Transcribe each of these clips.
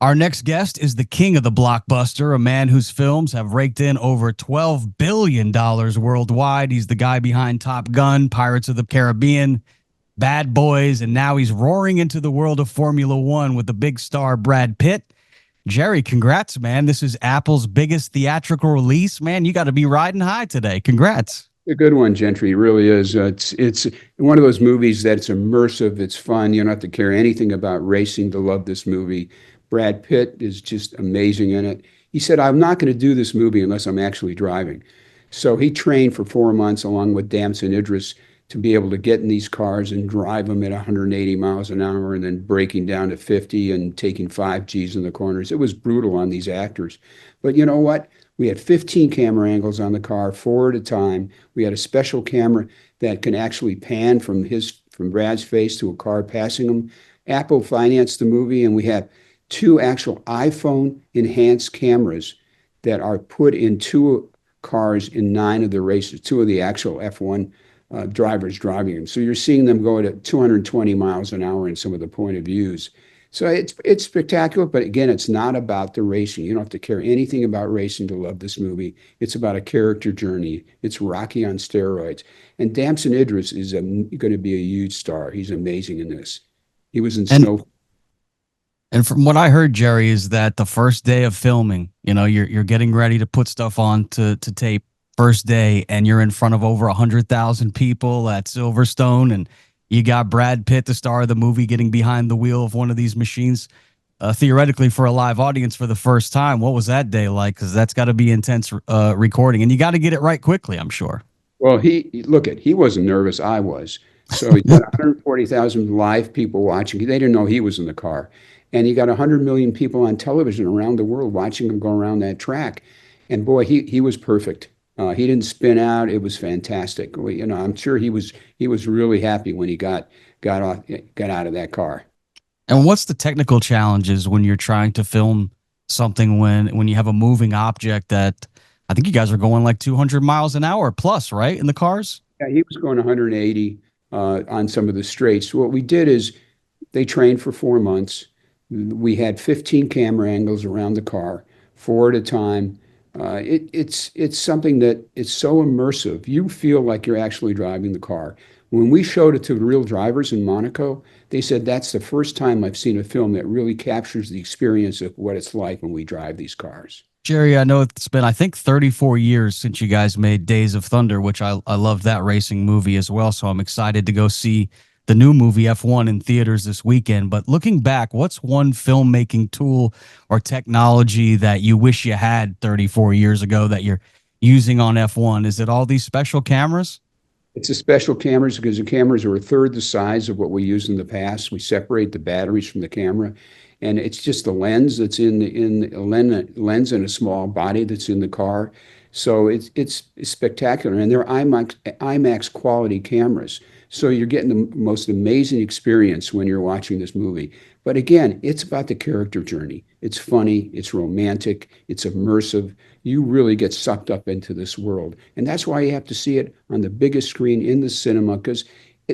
Our next guest is the king of the blockbuster, a man whose films have raked in over $12 billion worldwide. He's the guy behind Top Gun, Pirates of the Caribbean, Bad Boys, and now he's roaring into the world of Formula One with the big star Brad Pitt. Jerry, congrats, man. This is Apple's biggest theatrical release. Man, you got to be riding high today. Congrats. A good one, Gentry. It really is. It's one of those movies that's immersive. It's fun. You don't have to care anything about racing to love this movie. Brad Pitt is just amazing in it. He said, "I'm not going to do this movie unless I'm actually driving." So he trained for 4 months along with Damson Idris to be able to get in these cars and drive them at 180 miles an hour and then breaking down to 50 and taking 5 Gs in the corners. It was brutal on these actors. But you know what? We had 15 camera angles on the car, 4 at a time. We had a special camera that can actually pan from Brad's face to a car passing him. Apple financed the movie, and we have 2 actual iPhone enhanced cameras that are put in 2 cars in 9 of the races, 2 of the actual F1 drivers driving them. So you're seeing them go at 220 miles an hour in some of the point of views. So it's spectacular, but again, it's not about the racing. You don't have to care anything about racing to love this movie. It's about a character journey. It's Rocky on steroids. And Damson Idris is going to be a huge star. He's amazing in this. He was in Snow. And from what I heard, Jerry, is that the first day of filming, you're getting ready to put stuff on to tape first day, and you're in front of over 100,000 people at Silverstone, and you got Brad Pitt, the star of the movie, getting behind the wheel of one of these machines, theoretically for a live audience for the first time. What was that day like? Because that's got to be intense recording, and you got to get it right quickly, I'm sure. Well, he wasn't nervous. I was. So he got 140,000 live people watching. They didn't know he was in the car. And he got 100 million people on television around the world watching him go around that track. And boy, he was perfect. He didn't spin out. It was fantastic. I'm sure he was really happy when he got out of that car. And what's the technical challenges when you're trying to film something when you have a moving object that I think you guys are going like 200 miles an hour plus, right, in the cars? Yeah, he was going 180 on some of the straights. What we did is they trained for 4 months. We had 15 camera angles around the car, 4 at a time. It's something that it's so immersive. You feel like you're actually driving the car. When we showed it to the real drivers in Monaco, they said that's the first time I've seen a film that really captures the experience of what it's like when we drive these cars. Jerry, I know it's been, I think, 34 years since you guys made Days of Thunder, which I loved that racing movie as well. So I'm excited to go see the new movie F1 in theaters this weekend. But looking back, what's one filmmaking tool or technology that you wish you had 34 years ago that you're using on F1? Is it all these special cameras? It's the special cameras because the cameras are a third the size of what we used in the past. We separate the batteries from the camera, and it's just the lens that's in a lens in a small body that's in the car. So it's spectacular, and they're IMAX quality cameras. So you're getting the most amazing experience when you're watching this movie. But again, it's about the character journey. It's funny, it's romantic, it's immersive. You really get sucked up into this world. And that's why you have to see it on the biggest screen in the cinema, because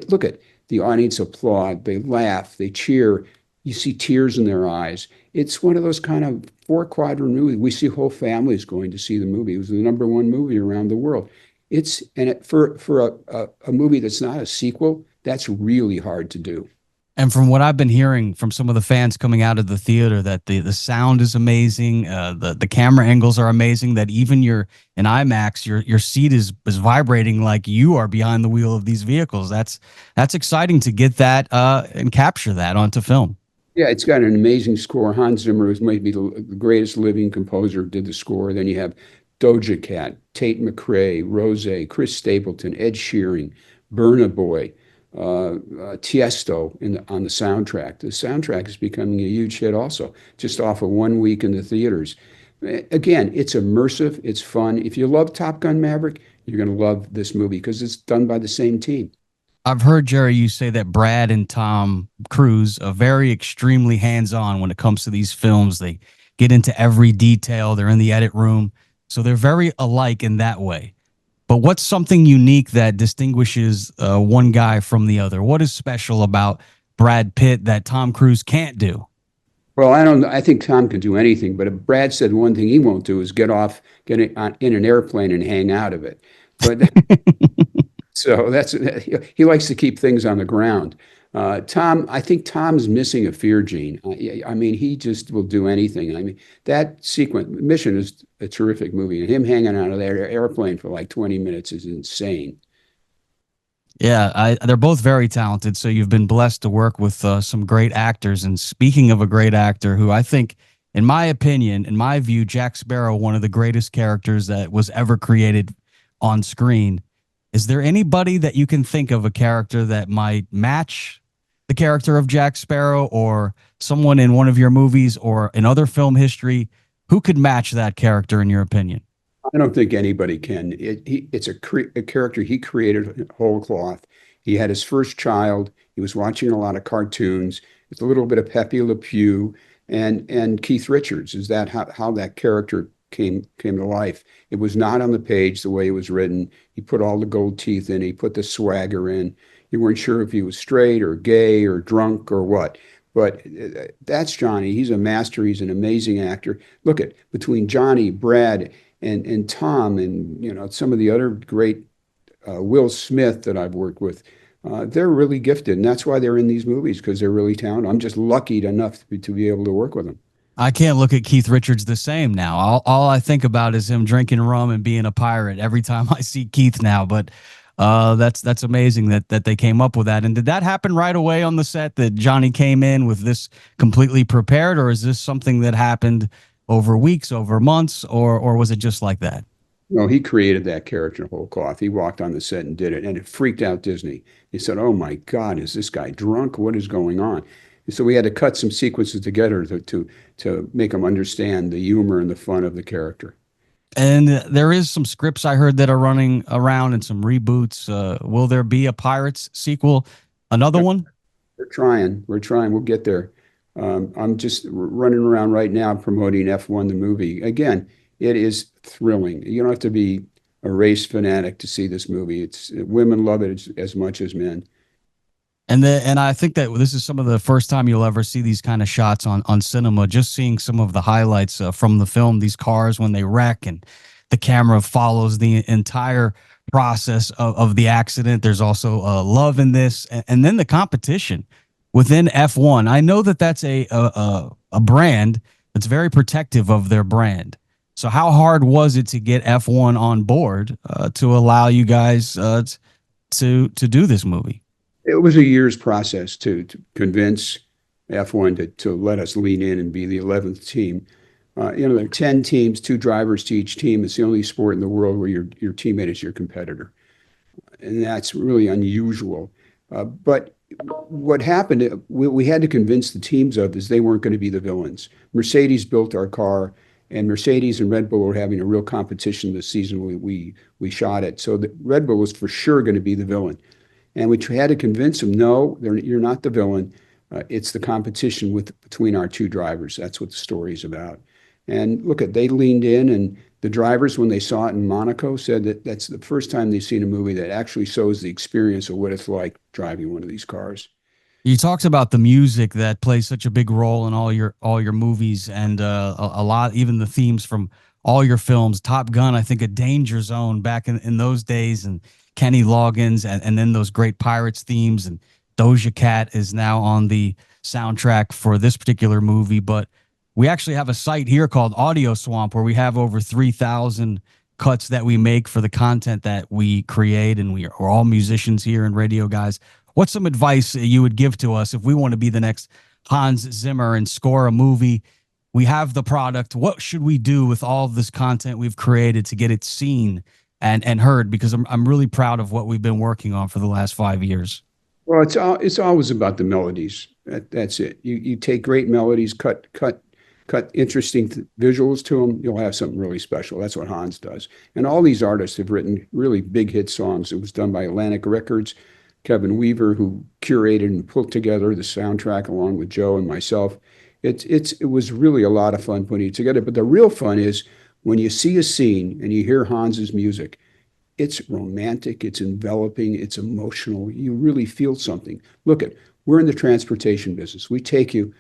look at the audience applaud, they laugh, they cheer. You see tears in their eyes. It's one of those kind of 4-quadrant movies. We see whole families going to see the movie. It was the #1 movie around the world. For a movie that's not a sequel, that's really hard to do. And from what I've been hearing from some of the fans coming out of the theater, that the sound is amazing, the camera angles are amazing. That even in IMAX, your seat is vibrating like you are behind the wheel of these vehicles. That's exciting to get that and capture that onto film. Yeah, it's got an amazing score. Hans Zimmer is maybe the greatest living composer who did the score. Then you have Doja Cat, Tate McRae, Rose, Chris Stapleton, Ed Sheeran, Burna Boy, Tiesto on the soundtrack. The soundtrack is becoming a huge hit also, just off of 1 week in the theaters. Again, it's immersive, it's fun. If you love Top Gun Maverick, you're going to love this movie because it's done by the same team. I've heard, Jerry, you say that Brad and Tom Cruise are very extremely hands-on when it comes to these films. They get into every detail. They're in the edit room. So they're very alike in that way. But what's something unique that distinguishes one guy from the other? What is special about Brad Pitt that Tom Cruise can't do? Well, I don't. I think Tom can do anything, but if Brad said one thing he won't do is get in an airplane and hang out of it. But so that's he likes to keep things on the ground. Tom, I think Tom's missing a fear gene. I mean, he just will do anything. I mean, that sequence mission is a terrific movie, and him hanging out of that airplane for like 20 minutes is insane. Yeah, they're both very talented. So you've been blessed to work with some great actors. And speaking of a great actor, who I think, in my opinion, in my view, Jack Sparrow, one of the greatest characters that was ever created on screen. Is there anybody that you can think of a character that might match the character of Jack Sparrow, or someone in one of your movies or in other film history who could match that character in your opinion? I don't think anybody can. It's a character he created whole cloth. He had his first child. He was watching a lot of cartoons. It's a little bit of Pepe Le Pew and Keith Richards. Is that how that character came to life? It was not on the page the way it was written. He put all the gold teeth in. He put the swagger in. You weren't sure if he was straight or gay or drunk or what. But that's Johnny. He's a master. He's an amazing actor. Look at between Johnny, Brad, and Tom, and some of the other great Will Smith that I've worked with. They're really gifted, and that's why they're in these movies because they're really talented. I'm just lucky enough to be able to work with them. I can't look at Keith Richards the same now. All I think about is him drinking rum and being a pirate every time I see Keith now. But that's amazing that they came up with that. And did that happen right away on the set, that Johnny came in with this completely prepared, or is this something that happened over weeks, over months, or was it just like that? No, he created that character whole cloth. He walked on the set and did it, and it freaked out Disney. He said, "Oh my God, is this guy drunk? What is going on?" And so we had to cut some sequences together to make him understand the humor and the fun of the character. And there is some scripts I heard that are running around and some reboots. Will there be a Pirates sequel? Another Yep, one? we're trying. We're trying. We'll get there. I'm just running around right now promoting F1 the movie. Again, it is thrilling. You don't have to be a race fanatic to see this movie. It's women love it as much as men. And I think that this is some of the first time you'll ever see these kind of shots on cinema. Just seeing some of the highlights from the film, these cars when they wreck, and the camera follows the entire process of the accident. There's also love in this, and then the competition within F1. I know that that's a brand that's very protective of their brand. So how hard was it to get F1 on board to allow you guys to do this movie? It was a year's process to convince F1 to let us lean in and be the 11th team. There are 10 teams, two drivers to each team. It's the only sport in the world where your teammate is your competitor. And that's really unusual. But what happened, we had to convince the teams of is they weren't going to be the villains. Mercedes built our car, and Mercedes and Red Bull were having a real competition this season. We shot it. So the Red Bull was for sure going to be the villain. And we had to convince them, no, you're not the villain. It's the competition between our two drivers. That's what the story is about. And look, they leaned in, and the drivers, when they saw it in Monaco, said that that's the first time they've seen a movie that actually shows the experience of what it's like driving one of these cars. You talked about the music that plays such a big role in all your movies, and a lot, even the themes from all your films. Top Gun, I think, a Danger Zone back in those days, and Kenny Loggins, and then those great Pirates themes, and Doja Cat is now on the soundtrack for this particular movie. But we actually have a site here called Audio Swamp where we have over 3,000 cuts that we make for the content that we create, and we're all musicians here and radio guys. What's some advice you would give to us if we want to be the next Hans Zimmer and score a movie? We have the product. What should we do with all of this content we've created to get it seen and heard? Because I'm really proud of what we've been working on for the last 5 years. Well, it's always about the melodies. That's it. You take great melodies, cut interesting visuals to them. You'll have something really special. That's what Hans does. And all these artists have written really big hit songs. It was done by Atlantic Records. Kevin Weaver, who curated and put together the soundtrack along with Joe and myself. It was really a lot of fun putting it together. But the real fun is when you see a scene and you hear Hans's music. It's romantic, it's enveloping, it's emotional. You really feel something. Look we're in the transportation business. We take you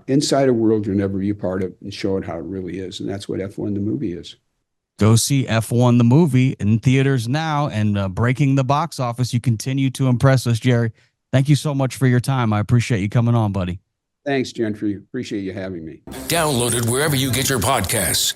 inside a world you'll never be a part of and show it how it really is. And that's what F1 the movie is. Go see F1 the movie in theaters now and breaking the box office. You continue to impress us, Jerry. Thank you so much for your time. I appreciate you coming on, buddy. Thanks, Gentry. Appreciate you having me. Download it wherever you get your podcasts.